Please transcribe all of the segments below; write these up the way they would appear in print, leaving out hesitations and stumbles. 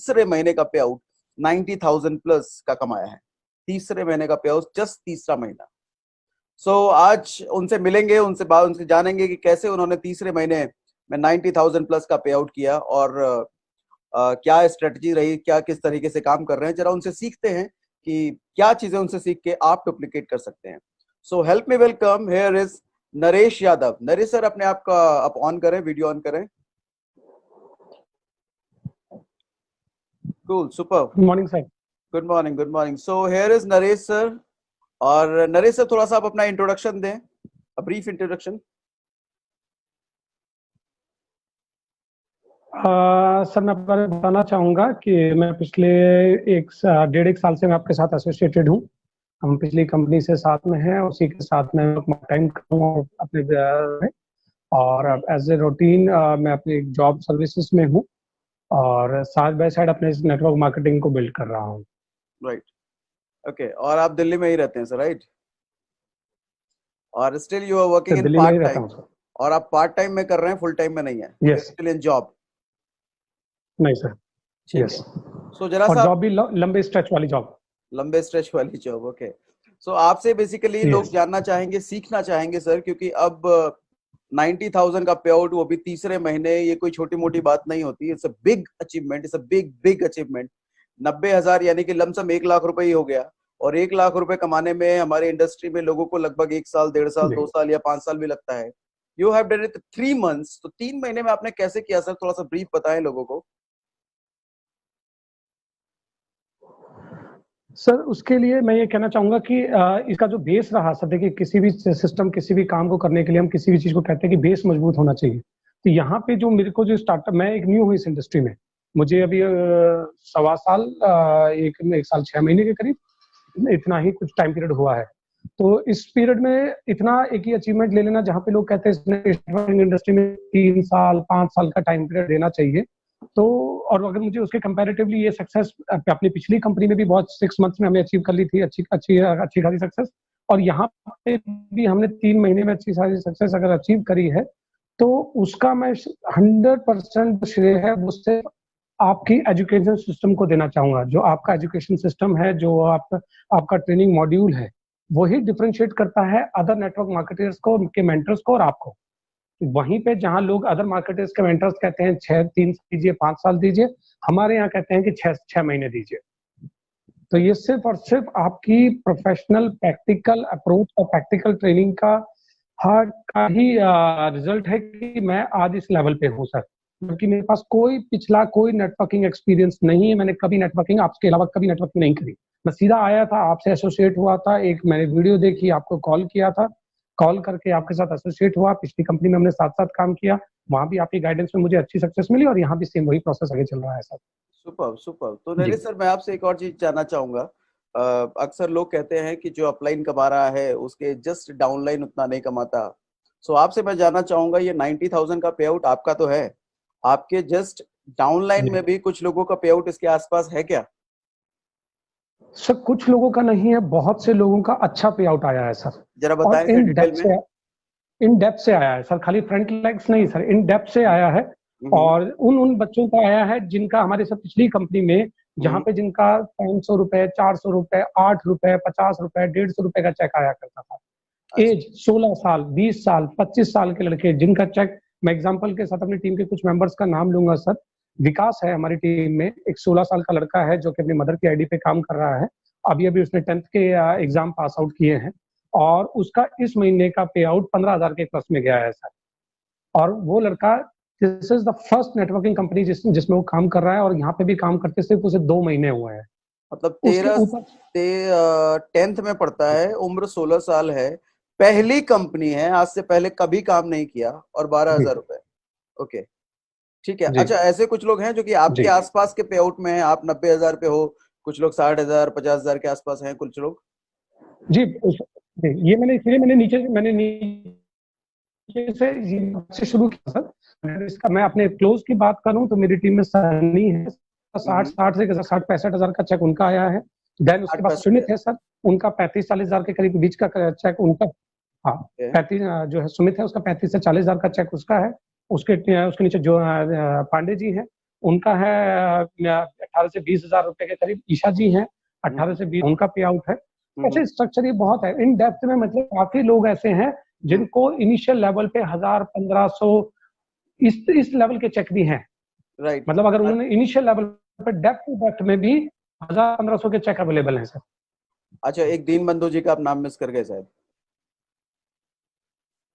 तीसरे महीने का पे आउट 90,000 प्लस का कमाया है। तीसरे महीने का पे आउट, जस्ट तीसरा महीना। सो आज उनसे मिलेंगे, उनसे जानेंगे कि कैसे उन्होंने तीसरे महीने में 90,000 प्लस का पे आउट किया और क्या स्ट्रेटजी रही, क्या किस तरीके से काम कर रहे हैं। जरा उनसे सीखते हैं कि क्या चीजें उनसे सीख के आप डुप्लीकेट कर सकते हैं। So help me welcome, here is Naresh Yadav. Naresh sir, अपने आप का आप ऑन करें, वीडियो ऑन करें। Cool, super. Good morning sir. Good morning, good morning. So here is Naresh sir. और नरेश सर, थोड़ा सा आप अपना इंट्रोडक्शन दें, अ ब्रीफ इंट्रोडक्शन। सर मैं आपको बताना चाहूँगा कि मैं पिछले 1.5 साल से मैं आपके साथ एसोसिएटेड हूँ। हम पिछली कंपनी से साथ में हैं, उसी के साथ में पार्ट टाइम करूँ अपने में, और एज ए रूटीन मैं अपनी जॉब सर्विसेज में हूँ और साथ बाय साइड अपने नेटवर्क मार्केटिंग को बिल्ड कर रहा हूँ। Right, okay. और आप दिल्ली में ही रहते हैं सर, राइट? और still you are working in Delhi में ही पार्ट रहता टाइम? हूँ सर। और आप पार्ट टाइम में कर रहे हैं, फुल टाइम में नहीं है? यस। Still in job? नहीं सर। ठीक यस। है। सो जरा और सा जॉब भी लंबे स्ट्रेच वाली जॉब। लंबे स्ट्रेच वाली जॉब, ओके। सो आपसे बेसिकली लोग यस। जानना चाहेंगे, सीखना चाहेंगे सर, क्योंकि अब 90,000 का पे आउट, वो भी तीसरे महीने, ये कोई छोटी मोटी बात नहीं होती। It's a big achievement, it's a big big achievement. 90,000 यानी कि लमसम 1 लाख रुपए ही हो गया। और 1 लाख रुपए कमाने में हमारे इंडस्ट्री में लोगों को लगभग 1 साल, 1.5 साल, 2 साल या 5 साल भी लगता है। You have done it 3 months. तो 3 महीने में आपने कैसे किया सर? थोड़ा सा ब्रीफ बताएं लोगों को। सर उसके लिए मैं ये कहना चाहूंगा कि इसका जो बेस रहा सर, देखिए किसी भी सिस्टम, किसी भी काम को करने के लिए हम किसी भी चीज को कहते हैं कि बेस मजबूत होना चाहिए। तो यहाँ पे जो मेरे को जो स्टार्टअप, मैं एक न्यू हूँ इस इंडस्ट्री में, मुझे अभी 1.25 साल, 1 साल 6 महीने के करीब इतना ही कुछ टाइम पीरियड हुआ है। तो इस पीरियड में इतना एक ही अचीवमेंट ले लेना, जहाँ पे लोग कहते हैं इंडस्ट्री में 3 साल 5 साल का टाइम पीरियड देना चाहिए। तो और अगर मुझे उसके कंपैरेटिवली ये सक्सेस अपनी पिछली कंपनी में भी बहुत 6 मंथ्स में हमने अचीव कर ली थी, अच्छी अच्छी अच्छी खासी सक्सेस, और यहाँ पे भी हमने 3 महीने में अच्छी सारी सक्सेस अगर अचीव करी है, तो उसका मैं 100% श्रेय है वो सिर्फ आपकी एजुकेशन सिस्टम को देना चाहूंगा। जो आपका एजुकेशन सिस्टम है, जो आपका ट्रेनिंग मॉड्यूल है, वही डिफरेंशिएट करता है अदर नेटवर्क मार्केटर्स को, उनके मेंटर्स को और आपको। वहीं पे जहां लोग अदर मार्केटर्स के मेंटर्स कहते हैं 3 साल दीजिए, 5 साल दीजिए, हमारे यहाँ कहते हैं कि 6 महीने दीजिए। तो ये सिर्फ और सिर्फ आपकी प्रोफेशनल प्रैक्टिकल अप्रोच और प्रैक्टिकल ट्रेनिंग का ही रिजल्ट है कि मैं आज इस लेवल पे हूँ सर। क्योंकि मेरे पास पिछला कोई नेटवर्किंग एक्सपीरियंस नहीं है। मैंने कभी नेटवर्किंग, आपके अलावा कभी नेटवर्किंग नहीं करी। मैं सीधा आया था, आपसे एसोसिएट हुआ था, एक मैंने वीडियो देखी, आपको कॉल किया था, कॉल करके आपके साथ एसोसिएट हुआ। पिछली कंपनी में हमने साथ साथ काम किया, वहां भी आपकी गाइडेंस में मुझे अच्छी सक्सेस मिली, और यहाँ भी सेम वही प्रोसेस आगे चल रहा है सर। Super super. तो नरेश सर, मैं आपसे एक और चीज जानना चाहूंगा। अक्सर लोग कहते हैं कि जो अपलाइन कमा रहा है उसके जस्ट डाउनलाइन उतना नहीं कमाता। सो आपसे मैं जानना चाहूंगा, ये 90,000 का पे आउट आपका तो है, आपके जस्ट डाउनलाइन में भी कुछ लोगों का पे आउट इसके आसपास है क्या? सर कुछ लोगों का नहीं है, बहुत से लोगों का अच्छा पे आउट आया है सर। जरा और बताएं फिर डिटेल में। इन डेप्थ से आया है सर, खाली फ्रंट लेग्स नहीं सर, इन डेप्थ से आया है। हम्म, और उन बच्चों का आया है जिनका हमारे साथ पिछली कंपनी में, जहाँ हम्म, पे जिनका 500 रुपए, 400 रुपए, 8 रुपए, 50 रुपए, 150 रुपए का चेक आया करता था। अच्छा, एज 16 साल, 20 साल, 25 साल के लड़के जिनका चेक, मैं एग्जांपल के साथ अपनी टीम के कुछ मेंबर्स का नाम लूंगा सर। विकास है हमारी टीम में, एक 16 साल का लड़का है जो कि अपनी मदर की आईडी पे काम कर रहा है। अभी अभी उसने 10th के एग्जाम पास आउट किए हैं, और उसका इस महीने का पे आउट 15,000 के प्लस में गया है सर। और वो लड़का, this is the first networking company जिसमें वो काम कर रहा है, और यहाँ पे भी काम करते सिर्फ उसे 2 महीने हुए हैं। मतलब उसके ऊपर 10th में पढ़ता है, उम्र 16 साल है, पहली कंपनी है, आज से पहले कभी काम नहीं किया, और 12,000 रुपए। ओके, ठीक है। जी अच्छा, ऐसे कुछ लोग हैं जो कि आपके जी आसपास के पे आउट में हैं, आप 90,000 पे हो, कुछ लोग 60,000, 50,000 के आसपास हैं, कुछ लोग। जी ये मैंने इसलिए नीचे से शुरू किया सर। अगर इसका मैं अपने क्लोज की बात करूं तो मेरी टीम में सनी है, 60-65 हजार का चेक उनका आया है। देन उसके 60 बाद पैसे सुमित है सर, उनका 35-40 हजार के करीब बीच का चेक उनका। हाँ, है। 35 जो है सुमित है, उसका 35 से 40 हजार का चेक उसका है। उसके नीचे जो पांडे जी है, उनका है 18 से 20,000 रुपए के करीब ईशा जी हैं, 18 से 20 उनका पे आउट है। ऐसे स्ट्रक्चर ये बहुत है इन डेप्थ में, मतलब काफी लोग ऐसे हैं जिनको इनिशियल लेवल पे 1000, 1500 इस लेवल के चेक भी हैं। राइट, मतलब अगर उन्होंने इनिशियल लेवल पे डेप्थ में भी 1000, 1500 के चेक अवेलेबल हैं सर। अच्छा, एक दीनबंधु जी का आप नाम मिस कर गए शायद।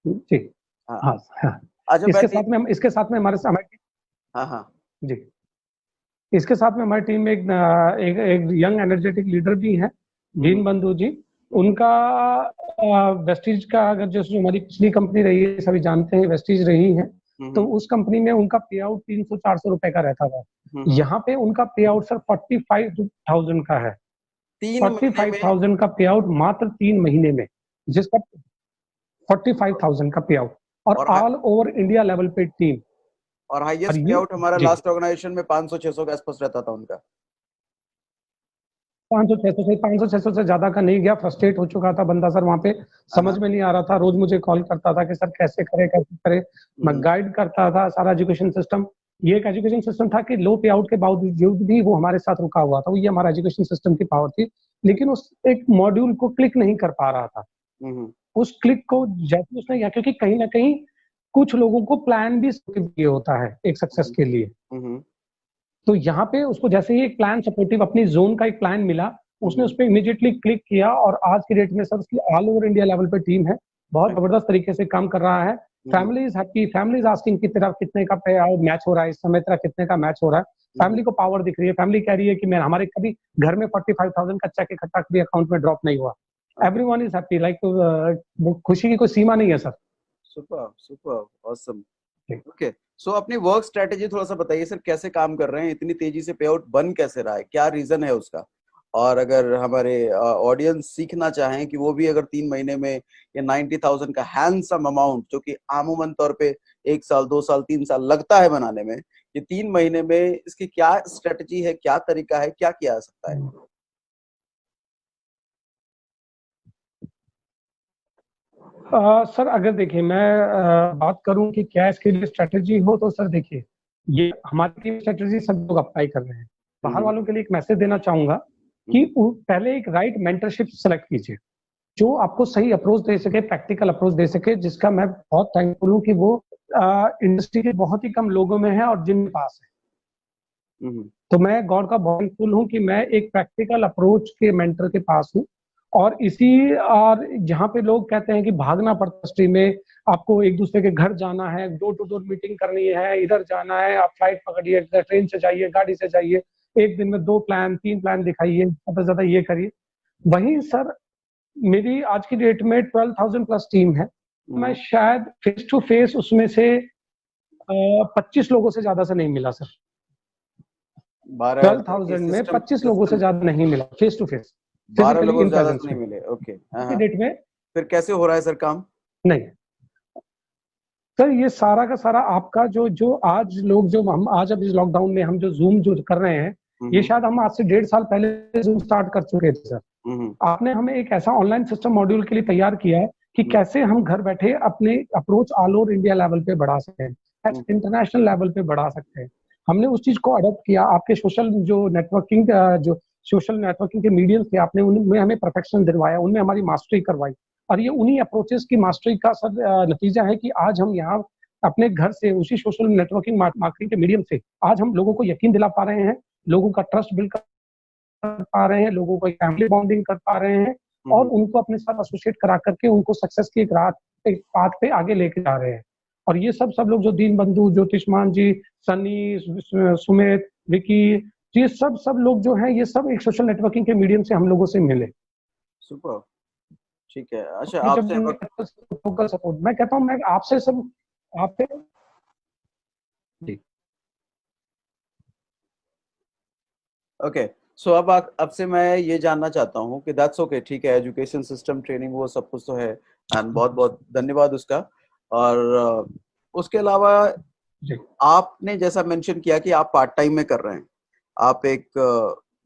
जी हाँ हाँ हाँ। अच्छा, इसके साथ में हमारी हाँ हाँ जी, इसके साथ में हमारी टीम में एक यंग एनर्जेटिक लीडर भी है, दीनबंधु जी। उनका वेस्टीज का, अगर जो हमारी पिछली कंपनी रही है सभी जानते हैं वेस्टीज रही है, तो उस कंपनी में उनका पे आउट 300-400 रुपए का रहता था। यहाँ पे उनका पे आउट सर 45,000 का है। 45,000 का पे आउट मात्र 3 महीने में, जिसका 45,000 का पे आउट, और ऑल ओवर इंडिया लेवल पे टीम। और हाईएस्ट पे आउट हमारा लास्ट ऑर्गेनाइजेशन में 500-600 के आसपास रहता था उनका। 500-600 से ज्यादा का नहीं गया, फ्रस्ट्रेट हो चुका था बंदा सर वहां पे, समझ में नहीं आ रहा था। रोज मुझे कॉल करता था कि सर कैसे करे। मैं गाइड करता था सारा एजुकेशन सिस्टम। ये एक एजुकेशन सिस्टम था कि लो पे आउट के बावजूद भी वो हमारे साथ रुका हुआ था। ये हमारा एजुकेशन सिस्टम की पावर थी, लेकिन उस एक मॉड्यूल को क्लिक नहीं कर पा रहा था। उस क्लिक को जैसे उसने, या क्योंकि कहीं ना कहीं कुछ लोगों को प्लान भी ये होता है एक सक्सेस के लिए, तो यहाँ पे उसको जैसे ही एक प्लान सपोर्टिव अपनी जोन का एक प्लान मिला, उसने उस पर इमीडिएटली क्लिक किया, और आज की डेट में सर उसकी ऑल ओवर इंडिया लेवल पे टीम है, बहुत जबरदस्त तरीके से काम कर रहा है। Family is happy, family is asking कि तेरा कितने का पे आउट मैच हो रहा है इस समय, तेरा कितने का मैच हो रहा है। फैमिली को पावर दिख रही है, फैमिली कह रही है कि मैं हमारे कभी घर में 45,000 का चेक इकट्ठा कभी अकाउंट में ड्रॉप नहीं हुआ। एवरीवन इज हैप्पी, लाइक खुशी की कोई सीमा नहीं है sir. Super super awesome. Okay, so अपनी वर्क स्ट्रेटेजी थोड़ा सा बताइए सर, कैसे काम कर रहे हैं, इतनी तेजी से पे आउट बन कैसे रहा है, क्या रीजन है उसका? और अगर हमारे ऑडियंस सीखना चाहें कि वो भी अगर 3 महीने में ये 90,000 का हैंडसम अमाउंट, जो कि आमूमन तौर पे 1 साल 2 साल 3 साल लगता है बनाने में, ये 3 महीने में इसकी क्या स्ट्रेटेजी है, क्या तरीका है, क्या किया जा सकता है? सर अगर देखिए मैं बात करूं कि क्या इसके लिए स्ट्रेटेजी हो, तो सर देखिए ये हमारी टीम स्ट्रेटेजी सब लोग अप्लाई कर रहे हैं। बाहर वालों के लिए एक मैसेज देना चाहूंगा कि पहले एक राइट मेंटरशिप सेलेक्ट कीजिए, जो आपको सही अप्रोच दे सके, प्रैक्टिकल अप्रोच दे सके, जिसका मैं बहुत थैंकफुल हूँ कि वो इंडस्ट्री के बहुत ही कम लोगों में है और जिनके पास है। तो मैं गॉड का बहुत थैंकफुल हूँ कि मैं एक प्रैक्टिकल अप्रोच के मेंटर के पास हूँ। और जहाँ पे लोग कहते हैं कि भागना पड़ता स्ट्रीम में, आपको एक दूसरे के घर जाना है, डोर टू डोर मीटिंग करनी है, इधर जाना है, आप फ्लाइट पकड़िए, ट्रेन से जाइए, गाड़ी से जाइए, एक दिन में 2 प्लान 3 प्लान दिखाइए, ज्यादा से ज्यादा ये करिए। वहीं सर मेरी आज की डेट में 12,000 प्लस टीम है, मैं शायद फेस टू फेस उसमें से 25 लोगों से ज्यादा से नहीं मिला सर। 12,000 में 25 लोगों से ज्यादा नहीं मिला फेस टू फेस, 12 लोगों से ज्यादा नहीं मिले। ओके, डेट में फिर कैसे हो रहा है सर काम? नहीं सर, ये सारा का सारा आपका जो आज लोग, जो हम आज अब इस लॉकडाउन में हम जो जूम जो कर रहे हैं, ये शायद हम आज से 1.5 साल पहले जूम स्टार्ट कर चुके थे सर। आपने हमें एक ऐसा ऑनलाइन सिस्टम मॉड्यूल के लिए तैयार किया है कि कैसे हम घर बैठे अपने approach all over India level पे बढ़ा सकते हैं, इंटरनेशनल लेवल पे बढ़ा सकते हैं। हमने उस चीज को अडॉप्ट किया, आपके सोशल नेटवर्किंग के मीडियम थे, आपने उनमें हमें परफेक्शन दिलवाया, उनमें हमारी मास्टरी करवाई, और ये उन्हीं अप्रोचेस की मास्टरी का सर नतीजा है कि आज हम यहाँ अपने घर से उसी सोशल नेटवर्किंग मार्केटिंग के मीडियम से आज हम लोगों को यकीन दिला पा रहे हैं, लोगों का ट्रस्ट बिल्ड कर पा रहे हैं, लोगों को फैमिली बॉन्डिंग कर पा रहे हैं, और उनको अपने साथ एसोसिएट करा करके उनको सक्सेस की एक पाथ पे आगे लेके जा रहे हैं। और ये सब लोग जो दीनबंधु, ज्योतिषमान जी, सनी, सुमित, विकी, ये सब लोग जो हैं, ये सब एक सोशल नेटवर्किंग के मीडियम से हम लोगों से मिले। सुपर, ठीक है। अच्छा, आपसे सपोर्ट मैं कहता हूँ, मैं आपसे सब आपसे ओके, सो अब से मैं ये जानना चाहता हूँ कि दैट्स ओके, ठीक है, एजुकेशन सिस्टम, ट्रेनिंग, वो सब कुछ तो है, एंड बहुत बहुत धन्यवाद उसका। और उसके अलावा आपने जैसा मेंशन किया कि आप पार्ट टाइम में कर रहे हैं, आप एक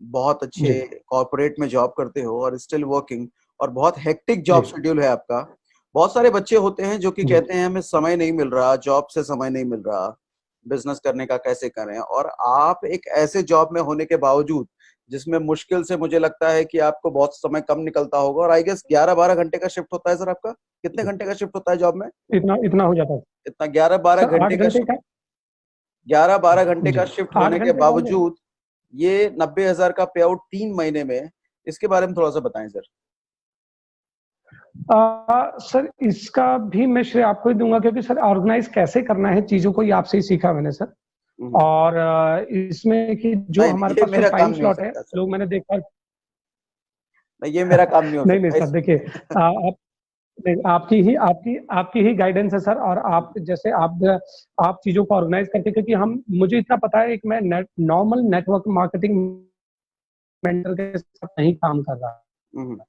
बहुत अच्छे कॉर्पोरेट में जॉब करते हो और स्टिल वर्किंग, और बहुत हेक्टिक जॉब शेड्यूल है आपका। बहुत सारे बच्चे होते हैं जो कि कहते हैं हमें समय नहीं मिल रहा, जॉब से समय नहीं मिल रहा, बिजनेस करने का कैसे करें, और आप एक ऐसे जॉब में होने के बावजूद जिसमें मुश्किल से मुझे लगता है कि आपको बहुत समय कम निकलता होगा, और आई गेस 11-12 घंटे का शिफ्ट होता है सर आपका, कितने घंटे का शिफ्ट होता है जॉब में? इतना इतना हो जाता है इतना 11-12 सर। घंटे 8 का घंटे का 11-12 घंटे जी, का शिफ्ट 8 होने के घंटे का हो गया। बावजूद ये 90,000 का पे आउट 3 महीने में, इसके बारे में थोड़ा सा बताएं सर। सर इसका भी मैं श्रेय आपको ही दूंगा, क्योंकि सर ऑर्गेनाइज कैसे करना है चीजों को ये आपसे ही सीखा मैंने सर। और इसमें कि जो नहीं हमारे ये पास जो मेरा काम टाइम नहीं हो स्लॉट है, सकता सर, लोग मैंने देखा। नहीं ये मेरा काम नहीं हो नहीं नहीं सकता सर, देखिए आप नहीं, आपकी ही गाइडेंस है सर। और आप जैसे आप चीजों को ऑर्गेनाइज करके, क्योंकि हम मुझे इतना पता है कि मैं नॉर्मल नेटवर्क मार्केटिंग मेंटर के साथ नहीं काम कर रहा।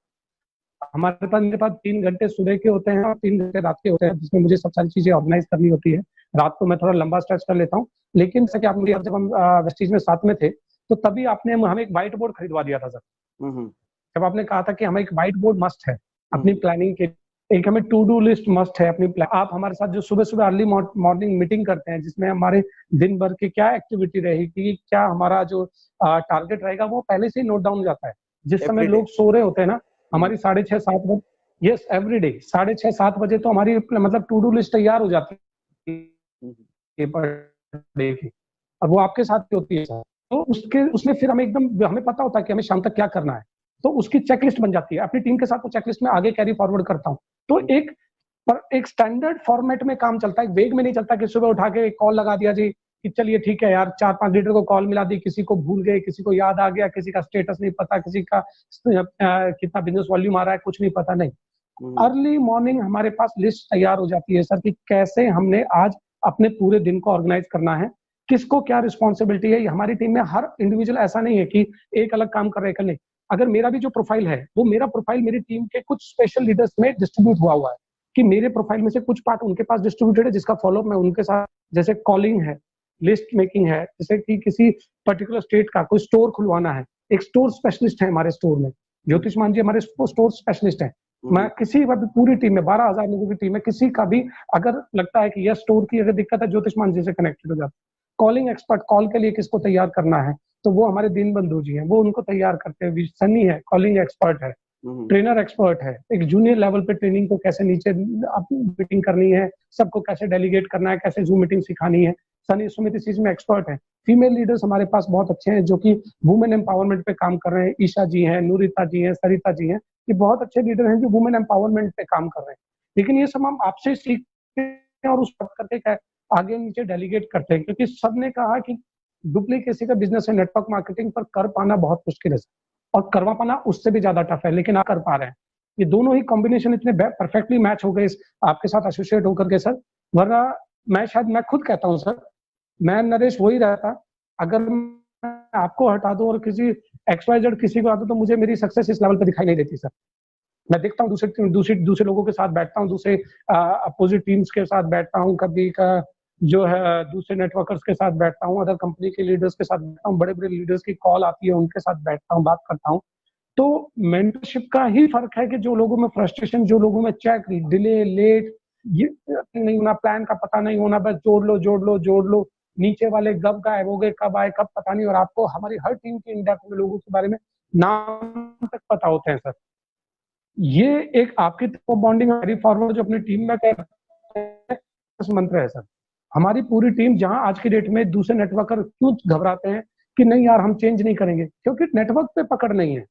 मेरे पास 3 घंटे सुबह के होते हैं और 3 घंटे रात के होते हैं, जिसमें मुझे सब सारी चीजें ऑर्गेनाइज करनी होती है। रात को मैं थोड़ा लंबा स्ट्रेच कर लेता हूँ। लेकिन जैसे कि आप मुझे जब हम वेस्टीज में साथ में थे, तो तभी आपने हमें एक व्हाइट बोर्ड खरीदवा दिया था सर। जब आपने कहा था कि हमें एक व्हाइट बोर्ड मस्ट है अपनी प्लानिंग के, एक हमें टू डू लिस्ट मस्ट है अपनी आप हमारे साथ जो सुबह सुबह अर्ली मॉर्निंग मीटिंग करते हैं, जिसमें हमारे दिन भर की क्या एक्टिविटी रहेगी, क्या हमारा जो टारगेट रहेगा, वो पहले से ही नोट डाउन हो जाता है। जिस समय लोग सो रहे होते हैं ना, हमारी 6:30-7 बजे, यस एवरी डे 6:30-7 बजे तो हमारी मतलब टू डू लिस्ट तैयार हो जाती है पर डे की, और वो आपके साथ ही होती है सर। तो उसमें फिर हमें पता होता है कि हमें शाम तक क्या करना है, तो उसकी चेकलिस्ट बन जाती है। अपनी टीम के साथ वो चेकलिस्ट में आगे कैरी फॉरवर्ड करता हूँ। तो एक स्टैंडर्ड फॉर्मेट में काम चलता है, वेग में नहीं चलता कि सुबह उठा के कॉल लगा दिया जी कि चलिए ठीक है यार, 4-5 लीडर को कॉल मिला दी, किसी को भूल गए, किसी को याद आ गया, किसी का स्टेटस नहीं पता, किसी का कितना बिजनेस वॉल्यूम आ रहा है कुछ नहीं पता, नहीं। अर्ली मॉर्निंग हमारे पास लिस्ट तैयार हो जाती है सर कि कैसे हमने आज अपने पूरे दिन को ऑर्गेनाइज करना है, किसको क्या रिस्पॉन्सिबिलिटी है। हमारी टीम में हर इंडिविजुअल ऐसा नहीं है कि एक अलग काम कर रहे हैं, नहीं। अगर मेरा भी जो प्रोफाइल है, वो मेरा प्रोफाइल मेरी टीम के कुछ स्पेशल लीडर्स में डिस्ट्रीब्यूट हुआ है कि मेरे प्रोफाइल में से कुछ पार्ट उनके पास डिस्ट्रीब्यूटेड है, जिसका फॉलोअप मैं उनके साथ, जैसे कॉलिंग है, लिस्ट मेकिंग है, जैसे कि किसी पर्टिकुलर स्टेट का कोई स्टोर खुलवाना है, एक स्टोर स्पेशलिस्ट है हमारे स्टोर में, ज्योतिष मान जी हमारे स्टोर स्पेशलिस्ट है। मैं किसी भी पूरी टीम में 12,000 लोगों की टीम में किसी का भी अगर लगता है कि यह स्टोर की अगर दिक्कत है, ज्योतिष मान जी से कनेक्टेड हो जाता है। कॉलिंग एक्सपर्ट, कॉल के लिए किसको तैयार करना है, तो वो हमारे दीन बंधु जी हैं, वो उनको तैयार करते हैं। सनी है, कॉलिंग एक्सपर्ट है, ट्रेनर एक्सपर्ट है, एक जूनियर लेवल पे ट्रेनिंग को कैसे नीचे मीटिंग करनी है, सबको कैसे डेलीगेट करना है, कैसे जूम मीटिंग सिखानी है, सनी सुमित इस चीज में एक्सपर्ट है। फीमेल लीडर्स हमारे पास बहुत अच्छे हैं जो कि वुमेन एम्पावरमेंट पे काम कर रहे हैं। ईशा जी हैं, नूरिता जी हैं, सरिता जी हैं, ये बहुत अच्छे लीडर हैं जो वुमेन एम्पावरमेंट पे काम कर रहे हैं। लेकिन ये सब हम आपसे सीखते हैं और उस पर करके आगे नीचे डेलीगेट करते हैं, क्योंकि सबने कहा कि डुप्लीकेसी का बिजनेस है, नेटवर्क मार्केटिंग पर कर पाना बहुत मुश्किल है और करवा पाना उससे भी ज्यादा टफ है, लेकिन आप कर पा रहे हैं। ये दोनों ही कॉम्बिनेशन इतने परफेक्टली मैच हो गए आपके साथ एसोसिएट होकर के सर। वरना मैं खुद कहता हूँ सर, मैं नरेश वही रहता, अगर मैं आपको हटा दूं और किसी XYZ किसी को आता तो मुझे मेरी सक्सेस इस लेवल पे दिखाई नहीं देती सर। मैं देखता हूँ दूसरे लोगों के साथ बैठता हूँ, दूसरे अपोजिट टीम्स के साथ बैठता हूँ, कभी का जो है दूसरे नेटवर्कर्स के साथ बैठता हूँ, अदर कंपनी के लीडर्स के साथ बैठता हूँ, बड़े बड़े लीडर्स की कॉल आती है उनके साथ बैठता हूँ, बात करता हूँ। तो मेंटरशिप का ही फर्क है कि जो लोगों में फ्रस्ट्रेशन, जो लोगों में चेक डिले लेट, ये नहीं होना, प्लान का पता नहीं होना, बस जोड़ लो, नीचे वाले कब गायब हो गए, कब आए कब पता नहीं। और आपको हमारी हर टीम के इंडेप्थ में लोगों के बारे में नाम तक पता होते हैं सर। ये एक आपकी बॉन्डिंग कैरी फॉरवर्ड जो अपनी टीम में मंत्र है सर। हमारी पूरी टीम, जहां आज की डेट में दूसरे नेटवर्कर क्यों घबराते हैं कि नहीं यार हम चेंज नहीं करेंगे, क्योंकि नेटवर्क पे पकड़ नहीं है।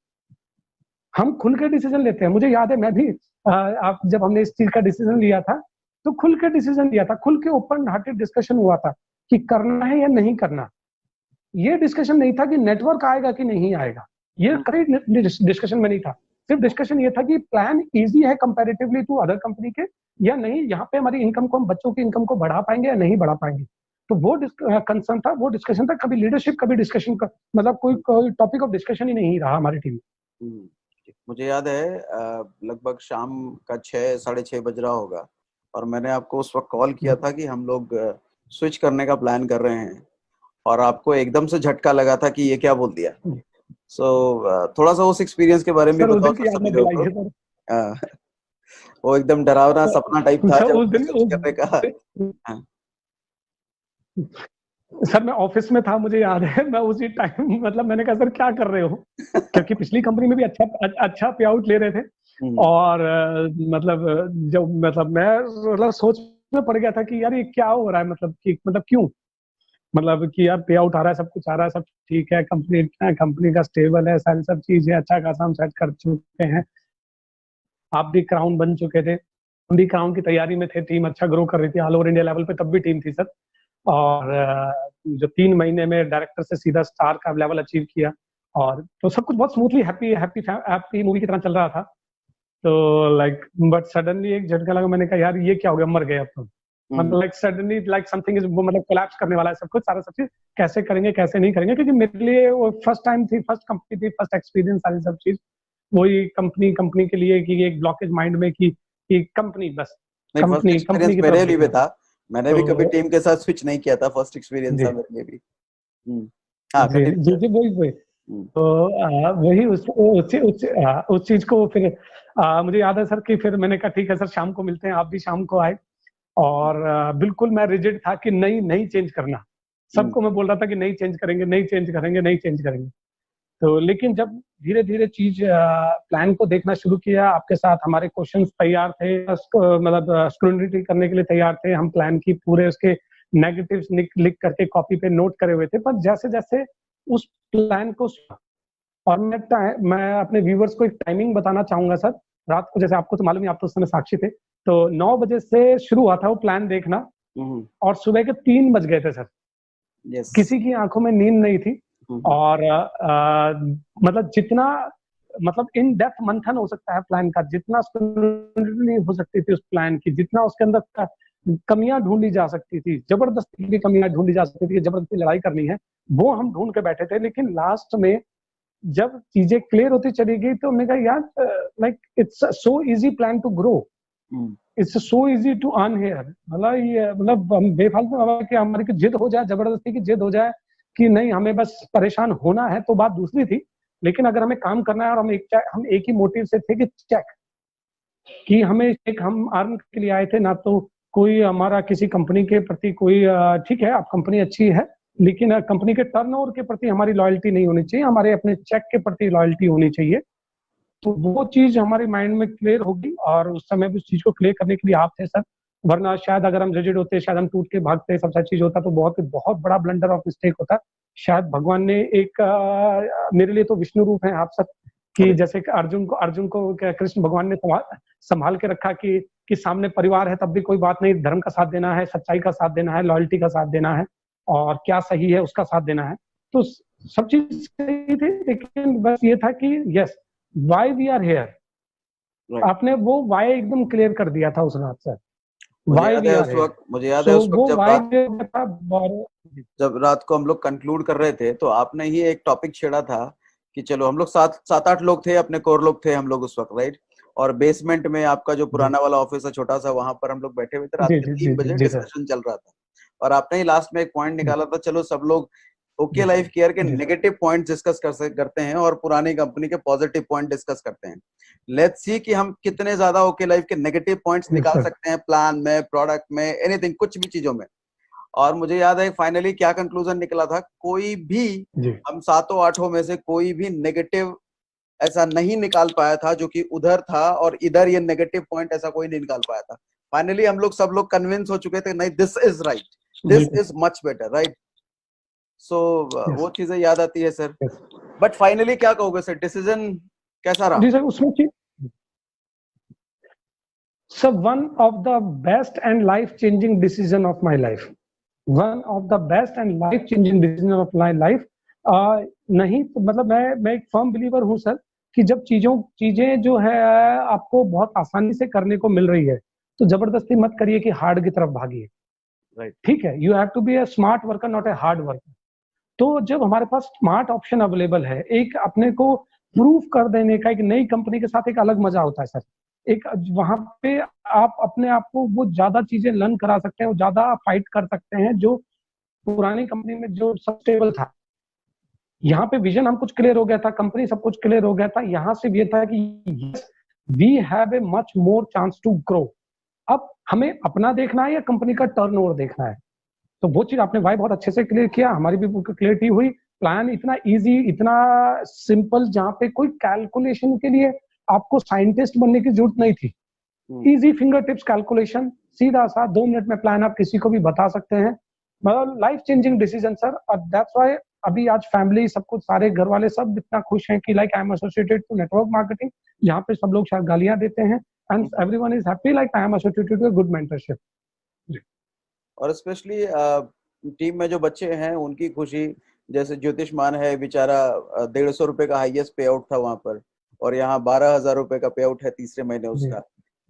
हम खुल के डिसीजन लेते हैं। मुझे याद है मैं भी आप जब हमने इस चीज का डिसीजन लिया था तो खुल के डिसीजन लिया था, खुल के ओपन हार्टेड डिस्कशन हुआ था कि करना है या नहीं करना। ये डिस्कशन नहीं था कि नेटवर्क आएगा कि नहीं आएगा, ये कभी डिस्कशन में नहीं था। सिर्फ डिस्कशन ये था कि प्लान इजी है कंपैरेटिवली टू अदर कंपनी के या नहीं, यहाँ पे हमारी इनकम को, हम बच्चों की इनकम को बढ़ा पाएंगे या नहीं बढ़ा पाएंगे। तो वो कंसर्न था, वो डिस्कशन था। कभी लीडरशिप, कभी डिस्कशन का मतलब कोई टॉपिक ऑफ डिस्कशन ही नहीं रहा हमारी टीम में। मुझे याद है लगभग शाम का 6-6:30 बज रहा होगा और मैंने आपको उस वक्त कॉल किया था कि हम लोग स्विच करने का प्लान कर रहे हैं और आपको एकदम से झटका लगा था कि ये क्या बोल दिया। थोड़ा सा उस एक्सपीरियंस के बारे में भी बताओ सभी लोगों को। वो एकदम डरावना सपना टाइप था जब स्विच करने का। सर मैं ऑफिस में था, मुझे याद है, मैं उसी टाइम मतलब मैंने कहा सर क्या कर रहे हो, क्योंकि पिछली कंपनी में भी अच्छा पे आउट ले रहे थे। और जब मतलब मैं मतलब सोच में पड़ गया था कि यार ये क्या हो रहा है, मतलब कि मतलब क्यों, मतलब कि यार पे आउट आ रहा है, सब कुछ आ रहा है, सब ठीक है, कंपनी का स्टेबल है, सारी सब चीज है, अच्छा खासा हम सेट कर चुके हैं, आप भी क्राउन बन चुके थे, हम भी क्राउन की तैयारी में थे, टीम अच्छा ग्रो कर रही थी ऑल ओवर इंडिया लेवल पे, तब भी टीम थी सर। और जो 3 महीने में डायरेक्टर से सीधा स्टार का लेवल अचीव किया, और तो सब कुछ बहुत smoothly happy happy happy movie की तरह चल रहा था। तो लाइक बट सडनली एक झटका लगा, मैंने कहा यार ये क्या हो गया, मर गए अब तो, मतलब like suddenly like something is, मतलब कोलैप्स करने वाला है सब कुछ, सारा सब चीज कैसे करेंगे कैसे नहीं करेंगे, क्योंकि मेरे लिए वो फर्स्ट टाइम थी, फर्स्ट कंपनी थी, फर्स्ट एक्सपीरियंस, सारी सब चीज वही कंपनी कंपनी के लिए कि एक ब्लॉकेज माइंड में कि कंपनी बस नहीं, फर्स्ट कंपनी एक्सपीरियंस कंपनी की तरफ मेरे लिए भी देखना। था, मैंने भी कभी तो टीम के साथ स्विच नहीं किया था, फर्स्ट एक्सपीरियंस था जी मेरे लिए भी। हाँ, जी कंटिन्यू जी सर। जी वही वही। हम्म, तो वही उस चीज को फिर मुझे याद है सर कि फिर मैंने कहा ठीक है सर, शाम को मिलते हैं, आप भी शाम को आए। और बिल्कुल मैं रिजिड था कि नहीं नहीं चेंज करना, हम्म, सबको मैं बोल रहा था कि नहीं चेंज करेंगे, नहीं चेंज करेंगे, नहीं चेंज करेंगे। तो लेकिन जब धीरे धीरे चीज प्लान को देखना शुरू किया, आपके साथ हमारे क्वेश्चंस तैयार थे, मतलब स्क्रूटिनी करने के लिए तैयार थे, हम प्लान की पूरे उसके नेगेटिव्स लिख करके कॉपी पे नोट करे हुए थे, पर जैसे जैसे उस प्लान को, और मैं अपने व्यूवर्स को एक टाइमिंग बताना चाहूंगा सर, रात को, जैसे आपको तो मालूम है, आप तो उस समय साक्षी थे, तो 9 बजे से शुरू हुआ था वो प्लान देखना, और सुबह के 3 बज गए थे सर, यस। किसी की आंखों में नींद नहीं थी। और मतलब जितना मतलब इन डेप्थ मंथन हो सकता है प्लान का, जितना स्क्रूटिनी हो सकती थी उस प्लान की, जितना उसके अंदर कमियां ढूंढी जा सकती थी, जबरदस्ती की कमियां ढूंढी जा सकती थी, जबरदस्ती लड़ाई करनी है, वो हम ढूंढ के बैठे थे। लेकिन लास्ट में जब चीजें क्लियर होती चली गई, तो हमने कहा यार like it's so easy plan to grow, it's so easy to earn here, मतलब ये मतलब हम बेफालतू कि हमारी की जिद हो जाए, जबरदस्ती की जिद हो जाए कि नहीं हमें बस परेशान होना है, तो बात दूसरी थी। लेकिन अगर हमें काम करना है, और हम एक ही मोटिव से थे कि चेक, कि हमें एक, हम अर्न के लिए आए थे ना, तो कोई हमारा किसी कंपनी के प्रति कोई ठीक है, आप कंपनी अच्छी है, लेकिन कंपनी के टर्नओवर के प्रति हमारी लॉयल्टी नहीं होनी चाहिए, हमारे अपने चेक के प्रति लॉयल्टी होनी चाहिए। तो वो चीज हमारे माइंड में क्लियर होगी, और उस समय भी उस चीज को क्लियर करने के लिए आप थे सर, वरना शायद अगर हम रिजिड होते, शायद हम टूट के भागते, सब सारी चीज होता, तो बहुत बहुत बड़ा ब्लंडर ऑफ मिस्टेक होता। शायद भगवान ने एक मेरे लिए तो विष्णु रूप है आप सर, कि जैसे कि अर्जुन को कृष्ण भगवान ने संभाल के रखा, कि सामने परिवार है तब भी कोई बात नहीं, धर्म का साथ देना है, सच्चाई का साथ देना है, लॉयल्टी का साथ देना है, और क्या सही है उसका साथ देना है। तो सब चीज सही थी, लेकिन बस ये था कि yes, why we are here, आपने वो वाई एकदम क्लियर कर दिया था उस रात से, वाई वी आर हेयर। मुझे याद है सो उस वक्त वो वाई था। जब रात को हम लोग कंक्लूड कर रहे थे, तो आपने ही एक टॉपिक छेड़ा था कि चलो, हम लोग सात आठ लोग थे, अपने कोर लोग थे हम लोग उस वक्त, राइट। और बेसमेंट में आपका जो पुराना वाला ऑफिस है छोटा सा, वहां पर हम लोग बैठे हुए थे, रात जी के जी जी 3 बजे जी सर। डिस्कशन चल रहा था। और आपने ही लास्ट में एक पॉइंट जी निकाला था, चलो सब लोग ओके जी लाइफ केयर के जी सर। नेगेटिव पॉइंट डिस्कस करते हैं, और पुरानी कंपनी के पॉजिटिव पॉइंट डिस्कस करते हैं। लेट्स सी कि हम कितने ज्यादा ओके लाइफ के नेगेटिव पॉइंट्स यस निकाल सर। सकते हैं, प्लान में, प्रोडक्ट में, एनीथिंग, कुछ भी चीजों में। और मुझे याद है फाइनली क्या कंक्लूजन निकला था, कोई भी, जी हम सातों आठों में से कोई भी नेगेटिव ऐसा नहीं निकाल पाया था जो कि उधर था, और इधर ये नेगेटिव पॉइंट ऐसा कोई नहीं निकाल पाया था। फाइनली हम लोग सब लोग कन्विंस हो चुके थे, नहीं, दिस इज राइट, दिस बिल्कुल। Is much better, right. So yes वो चीजें याद आती है सर। यस। बट फाइनली क्या कहोगे सर, डिसीजन कैसा रहा? जी सर, उसमें चीज sir, one of the best and life changing decision of my life, one of the best and life changing decision of my life. नहीं तो मतलब मैं एक फर्म बिलीवर हूँ सर, कि जब चीजें जो है आपको बहुत आसानी से करने को मिल रही है, तो जबरदस्ती मत करिए कि हार्ड की तरफ भागिए, राइट। ठीक है, you have to be a smart worker not a hard worker. तो जब हमारे पास स्मार्ट ऑप्शन अवेलेबल है, एक अपने को प्रूफ कर देने का, एक नई कंपनी के साथ एक अलग मजा होता है सर, एक वहां पे आप अपने आप को वो ज्यादा चीजें लर्न करा सकते हैं, वो ज्यादा फाइट कर सकते हैं, जो पुरानी कंपनी में जो सब स्टेबल था। यहाँ पे विजन हम कुछ क्लियर हो गया था, कंपनी सब कुछ क्लियर हो गया था, यहाँ से ये था कि we have a much more chance to grow. अब हमें अपना देखना है या कंपनी का टर्नओवर देखना है, तो वो चीज आपने वाई बहुत अच्छे से क्लियर किया, हमारी भी क्लियरिटी हुई। प्लान इतना इजी, इतना सिंपल, जहाँ पे कोई कैलकुलेशन के लिए आपको साइंटिस्ट बनने की जरूरत नहीं थी। इजी फिंगर टिप्स कैलकुलेशन, सीधा सा 2 मिनट में प्लान आप किसी को भी बता सकते हैं। मतलब लाइफ चेंजिंग डिसीजन सर, और दैट्स व्हाई अभी आज फैमिली सब कुछ, सारे घर वाले सब इतना खुश हैं कि like I am associated to network marketing. यहाँ पे सब लोग शायद गालियां देते हैं, and everyone is happy like I am associated to good mentorship. और स्पेशली टीम में जो बच्चे हैं उनकी खुशी, जैसे ज्योतिष मान है बेचारा, 150 रुपए का हाईएस्ट पे आउट था वहां पर, और यहाँ 12,000 रुपए का पे आउट है तीसरे महीने उसका।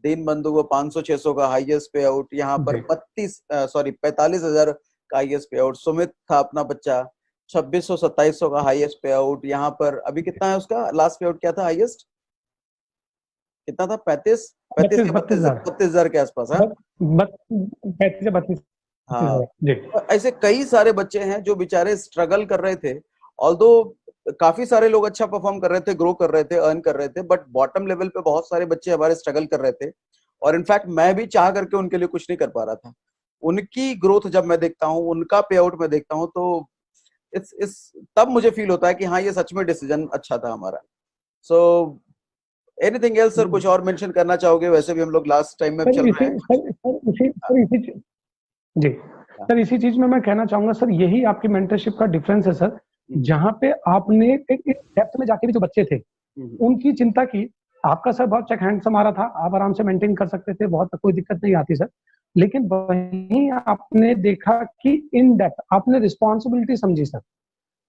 दीन बंधु को 500-600 का हाईएस्ट पे आउट, यहाँ पर 45,000 का हाईएस्ट पे आउट। सुमित था अपना बच्चा, 2600-2700 का हाईएस्ट पे आउट। यहाँ पर अभी कितना है उसका लास्ट पे आउट, क्या था हाईएस्ट, कितना था? 35 या 32,000 के आसपास। हाँ 35 से 32। हाँ, जी ऐसे कई सारे बच्चे हैं जो बेचारे स्ट्रगल कर रहे थे। ऑल्दो काफी सारे लोग अच्छा परफॉर्म कर रहे थे, ग्रो कर रहे थे, अर्न कर रहे थे, बट बॉटम लेवल पे बहुत सारे बच्चे हमारे स्ट्रगल कर रहे थे। और इनफैक्ट मैं भी चाह करके उनके लिए कुछ नहीं कर पा रहा था। उनकी ग्रोथ जब मैं देखता हूँ, उनका पे आउट मैं देखता हूँ, तो इस तब मुझे फील होता है कि हाँ, ये सच में डिसीजन अच्छा था हमारा। सो एनीथिंग एल्स सर, कुछ और मेंशन करना चाहोगे? वैसे भी हम लोग लास्ट टाइम में सर, चल इसी रहे हैं। जी सर, इसी चीज में मैं कहना चाहूंगा सर, यही आपकी मेंटरशिप का डिफरेंस है सर। जहाँ पे आपने एक डेप्थ में जाके भी जो बच्चे थे उनकी चिंता की। आपका सर बहुत चेक हैंड हमारा था, आप आराम से मेंटेन कर सकते थे, बहुत कोई दिक्कत नहीं आती सर। लेकिन वहीं आपने देखा कि इन डेप्थ आपने रिस्पॉन्सिबिलिटी समझी सर,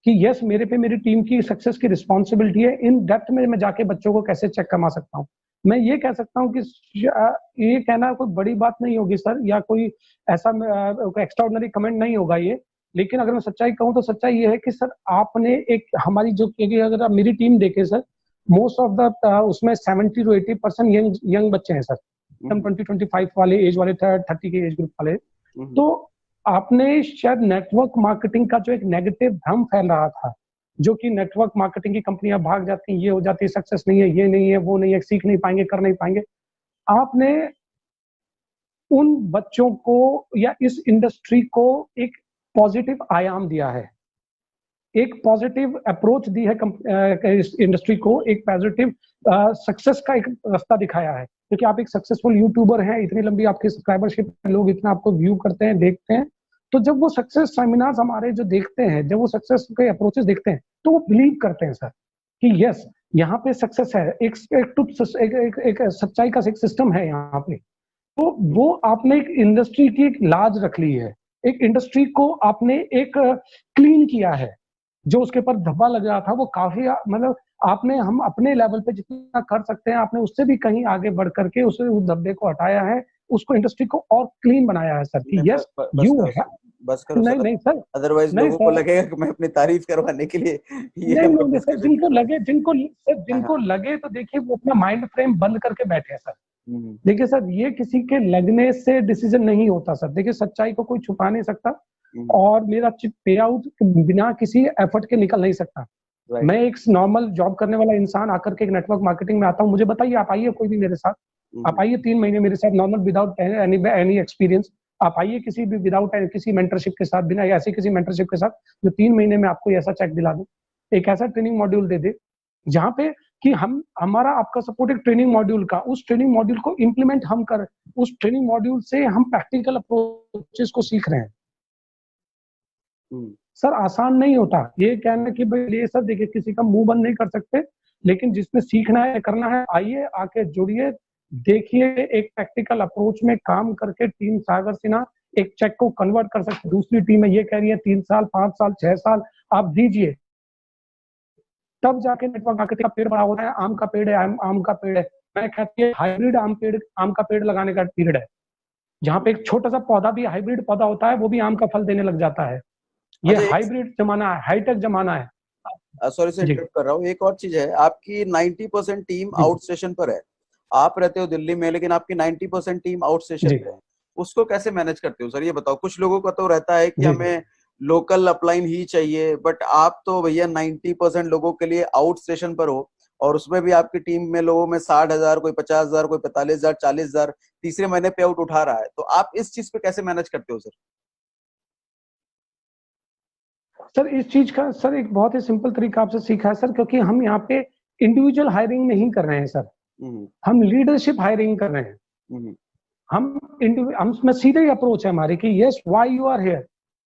कि यस मेरे पे मेरी टीम की सक्सेस की रिस्पॉन्सिबिलिटी है। इन डेप्थ में मैं जाके बच्चों को कैसे चेक कमा सकता हूँ। मैं ये कह सकता हूँ कि ये कहना कोई बड़ी बात नहीं होगी सर, या कोई ऐसा एक्स्ट्राऑर्डिनरी कमेंट नहीं होगा ये। लेकिन अगर मैं सच्चाई कहूँ तो सच्चाई ये है कि सर आपने एक हमारी जो, अगर आप मेरी टीम देखें सर, मोस्ट ऑफ द उसमें 70 to 80% यंग बच्चे हैं सर, 20-25 वाले एज वाले, 30 के एज ग्रुप वाले। तो आपने शायद नेटवर्क मार्केटिंग का जो एक नेगेटिव भ्रम फैल रहा था, जो कि नेटवर्क मार्केटिंग की कंपनियां भाग जाती हैं, ये हो जाती है, सक्सेस नहीं है, ये नहीं है, वो नहीं है, सीख नहीं पाएंगे, कर नहीं पाएंगे। आपने उन बच्चों को या इस इंडस्ट्री को एक पॉजिटिव आयाम दिया है, एक पॉजिटिव अप्रोच दी है इस इंडस्ट्री को, एक पॉजिटिव सक्सेस का एक रास्ता दिखाया है। क्योंकि आप एक सक्सेसफुल यूट्यूबर हैं, इतनी लंबी आपकी सब्सक्राइबरशिप, लोग इतना आपको व्यू करते हैं, देखते हैं। तो जब वो सक्सेस सेमिनार्स हमारे जो देखते हैं, जब वो सक्सेस के अप्रोचेस देखते हैं, तो वो बिलीव करते हैं सर कि यस यहाँ पे सक्सेस है, एक सच्चाई का एक सिस्टम है यहाँ पे। तो वो आपने एक इंडस्ट्री की एक लाज रख ली है, एक इंडस्ट्री को आपने एक क्लीन किया है। जो उसके ऊपर धब्बा लग रहा था वो काफी, मतलब आपने, हम अपने लेवल पे जितना कर सकते हैं आपने उससे भी कहीं आगे बढ़ करके उस धब्बे को हटाया है, उसको इंडस्ट्री को और क्लीन बनाया है सर कि यस यू बस करो नहीं सर, नहीं सर, अदरवाइज नहीं लोगों को सर, लगेगा कि मैं अपनी तारीफ करवाने के लिए ये नहीं हम लोग नहीं सर, डिस्कशन जिनको कर रहे लगे, जिनको लगे तो देखिए वो अपना माइंड फ्रेम बंद करके बैठे हैं सर। हैं। देखिए सर, ये किसी के लगने से डिसीजन नहीं होता सर। देखिए सच्चाई को कोई छुपा नहीं सकता, और मेरा पे आउट बिना किसी एफर्ट के निकल नहीं सकता। Right. मैं एक नॉर्मल जॉब करने वाला इंसान आकर के एक नेटवर्क मार्केटिंग में आता हूँ, मुझे बताइए, आप आइए कोई भी मेरे साथ, आप आइए 3 महीने मेरे साथ नॉर्मल, विदाउट एनी एक्सपीरियंस। आप आइए किसी भी विदाउट किसी मेंटरशिप के साथ, बिना ऐसे किसी मेंटरशिप के साथ जो 3 महीने में आपको ऐसा चेक दिला दे, एक ऐसा ट्रेनिंग मॉड्यूल दे दे जहाँ पे कि हम, हमारा आपका सपोर्ट एक ट्रेनिंग मॉड्यूल का, उस ट्रेनिंग मॉड्यूल को इम्प्लीमेंट हम कर, उस ट्रेनिंग मॉड्यूल से हम प्रैक्टिकल अप्रोचेस को सीख रहे हैं। सर आसान नहीं होता ये कहना कि भाई ये सब, देखिए किसी का मुंह बंद नहीं कर सकते, लेकिन जिसने सीखना है, करना है, आइए आके जुड़िए, देखिए एक प्रैक्टिकल अप्रोच में काम करके टीम सागर सिन्हा एक चेक को कन्वर्ट कर सकते। दूसरी टीमें ये कह रही है 3 साल, 5 साल, 6 साल आप दीजिए, तब जाके नेटवर्क मार्केटिंग का पेड़ बड़ा होता है। आम का पेड़ है, आम का पेड़ है, मैं कहती है हाइब्रिड आम का पेड़ लगाने का पीरियड है, जहाँ पे एक छोटा सा पौधा भी हाइब्रिड पौधा होता है, वो भी आम का फल देने लग जाता है। ये हाइब्रिड जमाना है, हाईटेक जमाना है। सॉरी से इंटरप्ट कर रहा हूँ, एक और चीज है, आपकी 90% टीम आउट स्टेशन पर है। आप रहते हो दिल्ली में, लेकिन आपकी 90% टीम आउट स्टेशन पे है। उसको कैसे मैनेज करते हो सर, ये बताओ? कुछ लोगों का तो रहता है कि हमें लोकल अपलाइन ही चाहिए, बट आप तो भैया 90% लोगों के लिए आउट स्टेशन पर हो, और उसमें भी आपकी टीम में लोगों में 60,000, कोई 50,000, कोई 45,000, 40,000 तीसरे महीने पे आउट उठा रहा है। तो आप इस चीज पे कैसे मैनेज करते हो सर? सर इस चीज का सर एक बहुत ही सिंपल तरीका आपसे सीखा है सर, क्योंकि हम यहाँ पे इंडिविजुअल हायरिंग नहीं कर रहे हैं सर, हम लीडरशिप हायरिंग कर रहे हैं। हम में सीधे ही अप्रोच है हमारे कि yes why you are here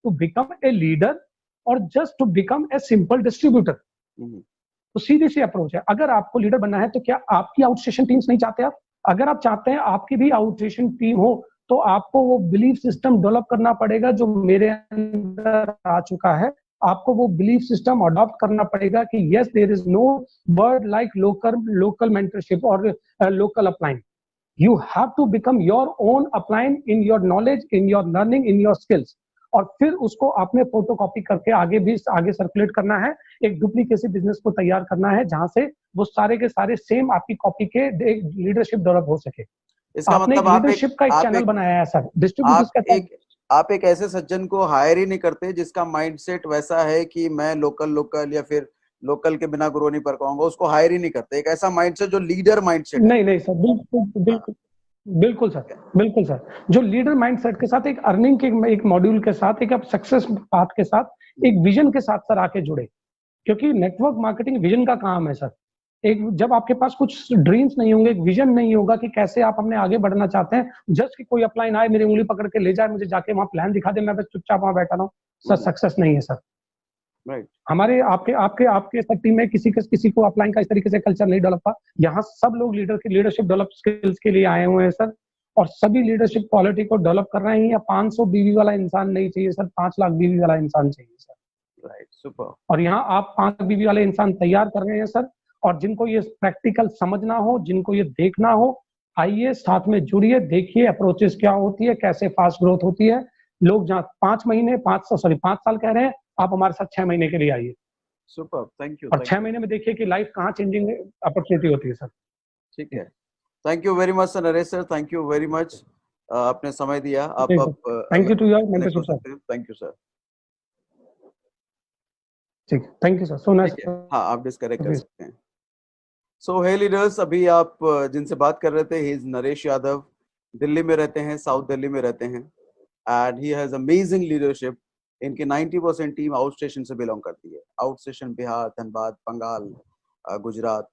to become a leader और just to become a simple distributor. तो सीधी सी अप्रोच है। अगर आपको लीडर बनना है तो क्या आपकी आउटस्टेशन टीम्स नहीं चाहते आप? अगर आप चाहते हैं आपकी भी आउटस्टेशन टीम हो तो आपको वो बिलीफ सिस्टम डेवलप करना पड़ेगा जो मेरे अंदर आ चुका है। आपको वो बिलीफ सिस्टम अडॉप्ट करना पड़ेगा कि yes there is no word like local mentorship और local upline. You have to become your own upline in your knowledge, in your learning, in your skills. और फिर उसको आपने फोटोकॉपी करके आगे सर्कुलेट करना है, एक डुप्लीकेसी बिजनेस को तैयार करना है जहां से वो सारे के सारे सेम आपकी कॉपी के लीडरशिप डेवलप हो सके। इसका आपने मतलब लीडरशिप का एक चैनल बनाया है सर, डिस्ट्रीब्यूटर्स का। आप एक ऐसे सज्जन को हायर ही नहीं करते जिसका माइंडसेट वैसा है कि मैं लोकल या फिर लोकल के बिना ग्रो नहीं कर पाऊंगा, उसको हायर ही नहीं करते। एक ऐसा माइंडसेट जो लीडर माइंडसेट है। नहीं सर, बिल्कुल सर, जो लीडर माइंडसेट के साथ एक अर्निंग के एक मॉड्यूल के साथ एक सक्सेस पाथ के साथ एक विजन के साथ सर आके जुड़े, क्योंकि नेटवर्क मार्केटिंग विजन का काम है सर। एक जब आपके पास कुछ ड्रीम्स नहीं होंगे, एक विजन नहीं होगा कि कैसे आप अपने आगे बढ़ना चाहते हैं, जस्ट कि कोई अपलाइन आए मेरी उंगली पकड़ के ले जाए, मुझे जाके वहां प्लान दिखा दे, मैं बस चुपचाप वहां बैठा रहा हूँ, सर सक्सेस नहीं है सर। राइट। हमारे आपके सब टीम में किसी को अपलाइन का इस तरीके से कल्चर नहीं डेवलप हुआ। यहाँ सब लोग लीडरशिप डेवलप स्किल्स के लिए आए हुए हैं सर, और सभी लीडरशिप क्वालिटी को डेवलप कर रहे हैं। या 500 बीवी वाला इंसान नहीं चाहिए सर, 5 लाख बीवी वाला इंसान चाहिए सर। Right, super. और यहाँ आप 5 बीवी वाले इंसान तैयार कर रहे हैं सर, और जिनको ये प्रैक्टिकल समझना हो, जिनको ये देखना हो, आइए साथ में जुड़िए, देखिए अप्रोचेस क्या होती है, कैसे फास्ट ग्रोथ होती है। लोग जहाँ 5 साल कह रहे हैं, आप हमारे साथ 6 महीने के लिए आइए। Super, thank you. और 6 महीने में देखिए कि लाइफ कहाँ चेंजिंग अपॉर्चुनिटी होती है सर। ठीक है, thank you very much sir, Naresh sir, thank you very much, आपने समय दिया। आप thank you to your mentorship sir. Thank you sir. ठीक, thank you sir, so nice. हाँ, आप डिस्कनेक्ट कर सकते हैं। सो हे लीडर्स, अभी आप जिनसे बात कर रहे थे, ही इज नरेश यादव, दिल्ली में रहते हैं, साउथ दिल्ली में रहते हैं, and he has amazing leadership. इनकी 90% टीम आउट स्टेशन से बिलोंग करती है, आउट स्टेशन बिहार, धनबाद, बंगाल, गुजरात।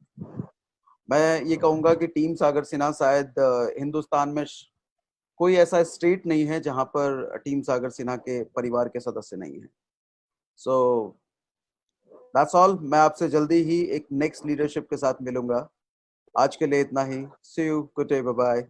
मैं ये कहूंगा कि टीम सागर सिन्हा शायद हिंदुस्तान में कोई ऐसा स्टेट नहीं है जहां पर टीम सागर सिन्हा के परिवार के सदस्य नहीं है। So that's all. मैं आपसे जल्दी ही एक नेक्स्ट लीडरशिप के साथ मिलूंगा। आज के लिए इतना ही। See you, good day, bye bye.